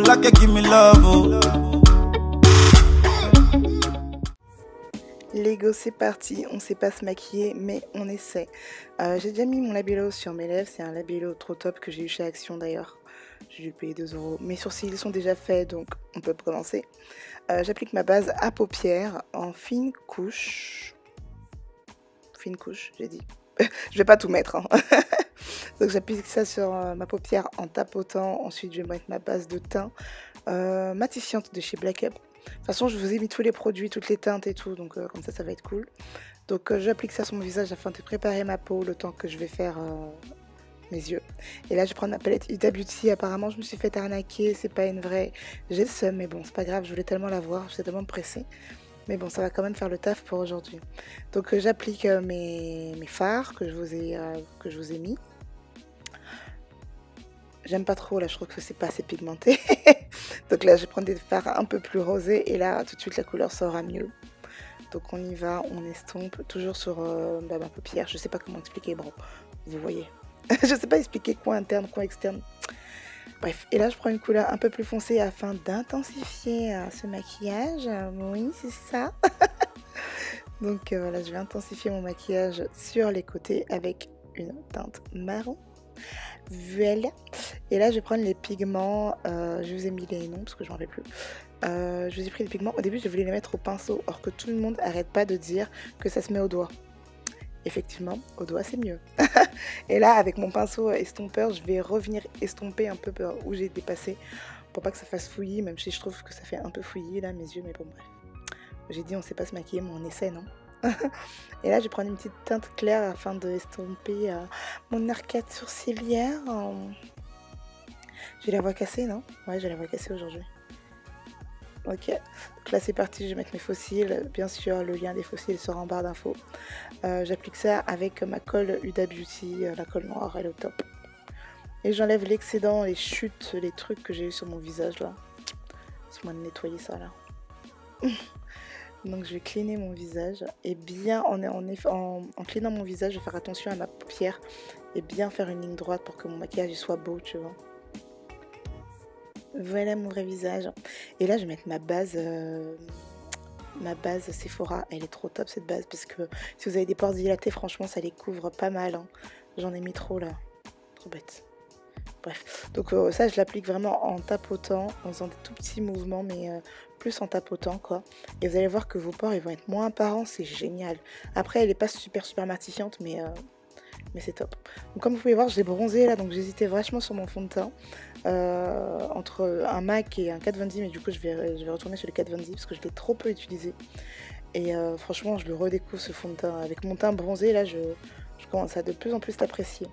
like you give me love, oh. Lego, c'est parti, on sait pas se maquiller, mais on essaie. J'ai déjà mis mon labello sur mes lèvres, c'est un labello trop top que j'ai eu chez Action d'ailleurs. J'ai dû payer 2 €. Mes sourcils sont déjà faits, donc on peut commencer. J'applique ma base à paupières en fine couche. Fine couche, j'ai dit. Je vais pas tout mettre, hein. Donc j'applique ça sur ma paupière en tapotant. Ensuite, je vais mettre ma base de teint matifiante de chez Black Up. De toute façon, je vous ai mis tous les produits, toutes les teintes et tout, donc comme ça va être cool. Donc j'applique ça sur mon visage afin de préparer ma peau le temps que je vais faire mes yeux. Et là, je prends ma palette Huda Beauty. Apparemment, je me suis fait arnaquer, c'est pas une vraie. J'ai le seum, mais bon, c'est pas grave, je voulais tellement la voir, j'étais tellement pressée. Mais bon, ça va quand même faire le taf pour aujourd'hui. Donc j'applique mes fards que je vous ai mis. J'aime pas trop, là je trouve que c'est pas assez pigmenté. Donc là je vais prendre des fards un peu plus rosés et là tout de suite la couleur sera mieux. Donc on y va, on estompe toujours sur ma paupière. Je sais pas comment expliquer, bon, vous voyez. Je sais pas expliquer quoi interne, quoi externe. Bref, et là je prends une couleur un peu plus foncée afin d'intensifier ce maquillage. Oui, c'est ça. Donc voilà, je vais intensifier mon maquillage sur les côtés avec une teinte marron. Voilà. Et là je vais prendre les pigments, je vous ai mis les noms parce que je m'en rappelle plus. Je vous ai pris les pigments, au début je voulais les mettre au pinceau, or que tout le monde arrête pas de dire que ça se met au doigt. Effectivement, au doigt c'est mieux. Et là avec mon pinceau estompeur, je vais revenir estomper un peu où j'ai dépassé pour pas que ça fasse fouillis, même si je trouve que ça fait un peu fouillis là mes yeux, mais bon bref. J'ai dit on sait pas se maquiller mais on essaie, non? Et là je vais prendre une petite teinte claire afin de estomper mon arcade sourcilière. J'ai la voix cassée, non? Ouais, j'ai la voix cassée aujourd'hui. Ok, donc là c'est parti, je vais mettre mes faux cils. Bien sûr, le lien des faux cils sera en barre d'infos. J'applique ça avec ma colle Huda Beauty, la colle noire, elle est au top. Et j'enlève l'excédent, les chutes, les trucs que j'ai eu sur mon visage là. Laisse-moi nettoyer ça là. Donc je vais cleaner mon visage et bien en cleanant mon visage, je vais faire attention à ma paupière et bien faire une ligne droite pour que mon maquillage soit beau, tu vois. Voilà mon vrai visage. Et là je vais mettre ma base Sephora. Elle est trop top cette base parce que si vous avez des pores dilatés, franchement ça les couvre pas mal, hein. J'en ai mis trop là, trop bête. Bref, donc ça je l'applique vraiment en tapotant, en faisant des tout petits mouvements, mais plus en tapotant quoi. Et vous allez voir que vos pores ils vont être moins apparents, c'est génial. Après elle n'est pas super matifiante, mais c'est top. Donc comme vous pouvez voir, j'ai bronzé là, donc j'hésitais vachement sur mon fond de teint. Entre un MAC et un Kat Von D, mais du coup je vais retourner sur le Kat Von D parce que je l'ai trop peu utilisé. Et franchement je le redécouvre ce fond de teint. Avec mon teint bronzé là, je commence à de plus en plus l'apprécier.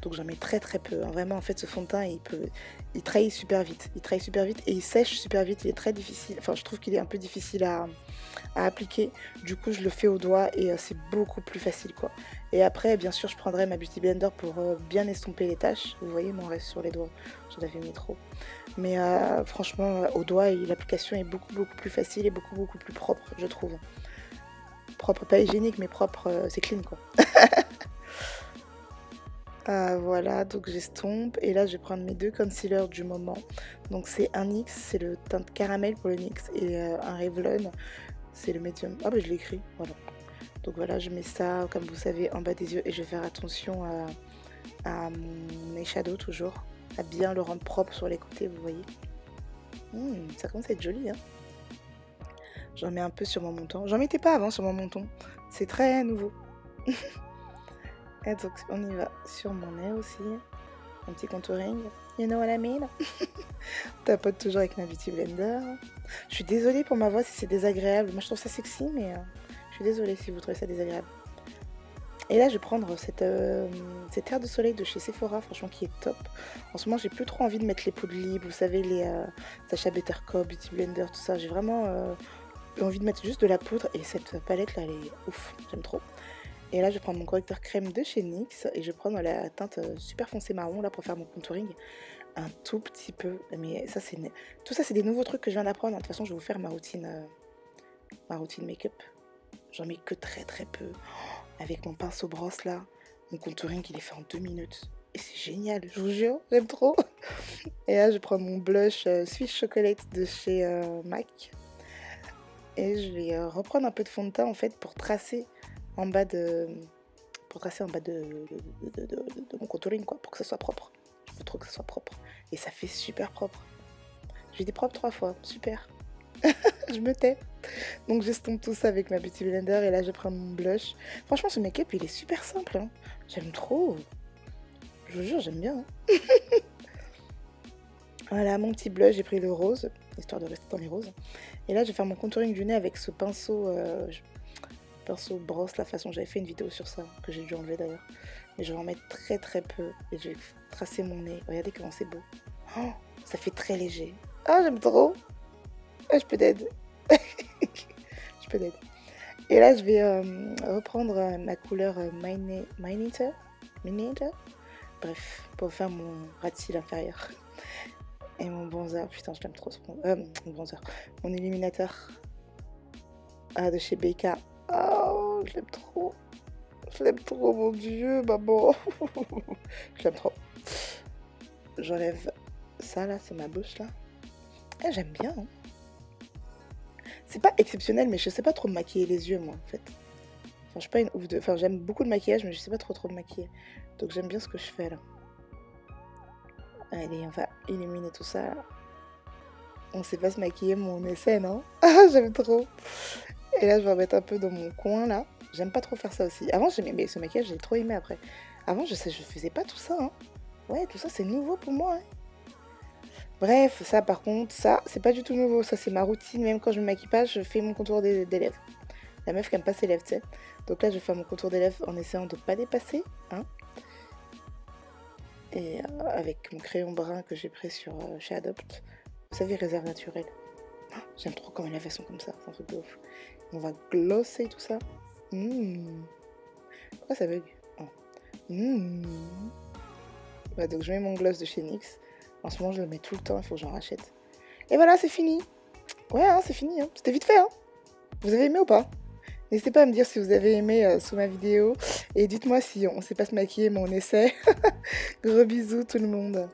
Donc j'en mets très peu, hein. Vraiment en fait ce fond de teint il trahit super vite. Il trahit super vite et il sèche super vite. Il est très difficile, enfin je trouve qu'il est un peu difficile à appliquer. Du coup je le fais au doigt et c'est beaucoup plus facile quoi. Et après bien sûr je prendrai ma Beauty Blender pour bien estomper les taches. Vous voyez mon reste sur les doigts, j'en avais mis trop. Mais franchement au doigt l'application est beaucoup plus facile et beaucoup plus propre je trouve. Propre, pas hygiénique mais propre, c'est clean quoi. Voilà, donc j'estompe et là je vais prendre mes 2 concealers du moment. Donc c'est un NYX, c'est le teint caramel pour le NYX et un Revlon, c'est le médium. Ah bah je l'ai écrit, voilà. Donc voilà, je mets ça comme vous savez en bas des yeux et je vais faire attention à mon eyeshadow toujours, à bien le rendre propre sur les côtés, vous voyez. Ça commence à être joli, hein. J'en mets un peu sur mon menton. J'en mettais pas avant sur mon menton, c'est très nouveau. Et donc on y va sur mon nez aussi, un petit contouring, you know what I mean. On tapote toujours avec ma Beauty Blender. Je suis désolée pour ma voix si c'est désagréable, moi je trouve ça sexy mais je suis désolée si vous trouvez ça désagréable. Et là je vais prendre cette air de soleil de chez Sephora, franchement qui est top. En ce moment j'ai plus trop envie de mettre les poudres libres, vous savez les Sacha Buttercup, Beauty Blender, tout ça. J'ai vraiment envie de mettre juste de la poudre et cette palette là elle est ouf, j'aime trop. Et là je vais prendre mon correcteur crème de chez NYX et je vais prendre la teinte super foncé marron là pour faire mon contouring un tout petit peu. Mais ça c'est tout ça c'est des nouveaux trucs que je viens d'apprendre. De toute façon je vais vous faire ma routine make-up. J'en mets que très peu. Avec mon pinceau brosse là, mon contouring il est fait en 2 minutes. Et c'est génial, je vous jure, j'aime trop. Et là, je prends mon blush Swiss Chocolate de chez MAC. Et je vais reprendre un peu de fond de teint en fait pour tracer en bas de, de mon contouring quoi, pour que ça soit propre. Je veux trop que ça soit propre. Et ça fait super propre. J'ai dit propre 3 fois, super. Je me tais. Donc j'estompe tout ça avec ma Beauty Blender et là je prends mon blush. Franchement ce make-up il est super simple. Hein. J'aime trop. Je vous jure j'aime bien. Hein. Voilà mon petit blush, j'ai pris le rose, histoire de rester dans les roses. Et là je vais faire mon contouring du nez avec ce pinceau, pinceau brosse, la façon j'avais fait une vidéo sur ça, que j'ai dû enlever d'ailleurs. Mais je vais en mettre très très peu et je vais tracer mon nez. Regardez comment c'est beau. Oh, ça fait très léger. Ah j'aime trop. Ah, je peux t'aider. Je peux t'aider. Et là, je vais reprendre ma couleur Miniature. Bref, pour faire mon ras de cils inférieur. Et mon bronzer. Putain, je l'aime trop ce bronzer. Mon bronzer. Mon illuminateur. Ah, de chez BK. Oh, je l'aime trop. Je l'aime trop, mon Dieu, maman. Je l'aime trop. J'enlève ça, là, c'est ma bouche, là. Ah, j'aime bien, hein. C'est pas exceptionnel, mais je sais pas trop me maquiller les yeux, moi, en fait. Enfin, je suis pas une ouf de... Enfin, j'aime beaucoup le maquillage, mais je sais pas trop me maquiller. Donc, j'aime bien ce que je fais, là. Allez, on va illuminer tout ça, là. On sait pas se maquiller, mais on essaie, non? Ah, j'aime trop. Et là, je vais en mettre un peu dans mon coin, là. J'aime pas trop faire ça aussi. Avant, j'aimais... Mais ce maquillage, j'ai trop aimé après. Avant, je faisais pas tout ça, hein. Ouais, tout ça, c'est nouveau pour moi, hein. Bref, ça par contre, ça c'est pas du tout nouveau, ça c'est ma routine, même quand je me maquille pas, je fais mon contour des lèvres. La meuf qui aime pas ses lèvres, tu sais. Donc là je vais faire mon contour des lèvres en essayant de pas dépasser, hein. Et avec mon crayon brun que j'ai pris sur chez Adopt, vous savez, réserve naturelle. Oh, j'aime trop comment les lèvres sont comme ça, c'est un truc de ouf. On va glosser tout ça. Pourquoi ça bug? Oh. Ouais, donc je mets mon gloss de chez NYX. En ce moment, je le mets tout le temps, il faut que j'en rachète. Et voilà, c'est fini. Ouais, hein, c'est fini. Hein. C'était vite fait. Hein. Vous avez aimé ou pas? N'hésitez pas à me dire si vous avez aimé sous ma vidéo. Et dites-moi si on sait pas se maquiller, mais on essaie. Gros bisous tout le monde.